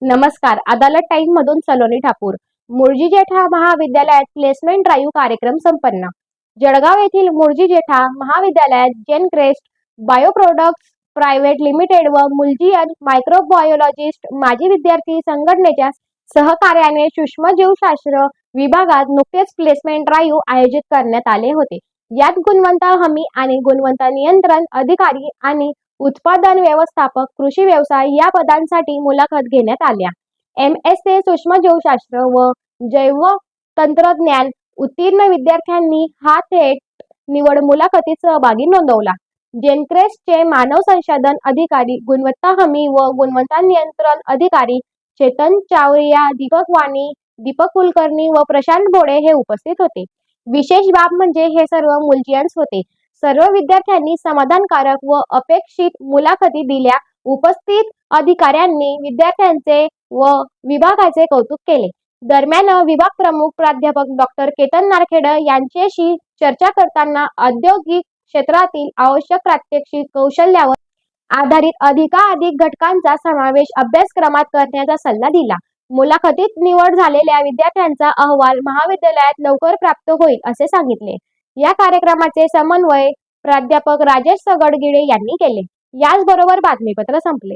नमस्कार. अदालत टाइम मधून सलोनी ठाकूर. मुळजी जेठा महाविद्यालयात प्लेसमेंट ड्राईव्ह कार्यक्रम संपन्न. जळगाव येथील मुळजी जेठा महाविद्यालयात जेनक्रेस्ट बायोप्रोडक्ट्स प्रायव्हेट लिमिटेड व मुलजियन मायक्रोबायोलॉजिस्ट माजी विद्यार्थी संघटनेच्या सहकार्याने सूक्ष्मजीवशास्त्र विभागात नुकतेच प्लेसमेंट ड्राईव्ह आयोजित करण्यात आले होते. यात गुणवत्ता हमी आणि गुणवत्ता नियंत्रण अधिकारी आणि उत्पादन व्यवस्थापक कृषी व्यवसाय या पदांसाठी मुलाखत घेण्यात आल्या. एम.एससी सूक्ष्मजीवशास्त्र व जैव तंत्रज्ञान उत्तीर्ण विद्यार्थ्यांनी हा थेट निवड मुलाखतीत सहभागी नोंदवला. जेनक्रेस्टचे मानव संसाधन अधिकारी, गुणवत्ता हमी व गुणवत्ता नियंत्रण अधिकारी चेतन चावरिया, दीपक वाणी, दीपक कुलकर्णी व प्रशांत भोळे हे उपस्थित होते. विशेष बाब म्हणजे हे सर्व मुलजियन्स होते. सर्व विद्यार्थ्यांनी समाधानकारक व अपेक्षित मुलाखती दिल्या. उपस्थित अधिकाऱ्यांनी विद्यार्थ्यांचे व विभागाचे कौतुक केले. दरम्यान विभाग प्रमुख प्राध्यापक डॉ. केतन नारखेड यांच्याशी चर्चा करताना औद्योगिक क्षेत्रातील आवश्यक प्रात्यक्षिक कौशल्यावर आधारित अधिकाधिक घटकांचा समावेश अभ्यासक्रमात करण्याचा सल्ला दिला. मुलाखतीत निवड झालेल्या विद्यार्थ्यांचा अहवाल महाविद्यालयात लवकर प्राप्त होईल असे सांगितले. या कार्यक्रमाचे समन्वय प्राध्यापक राजेश सगडगिडे यांनी केले. याचबरोबर बातमीपत्र संपले.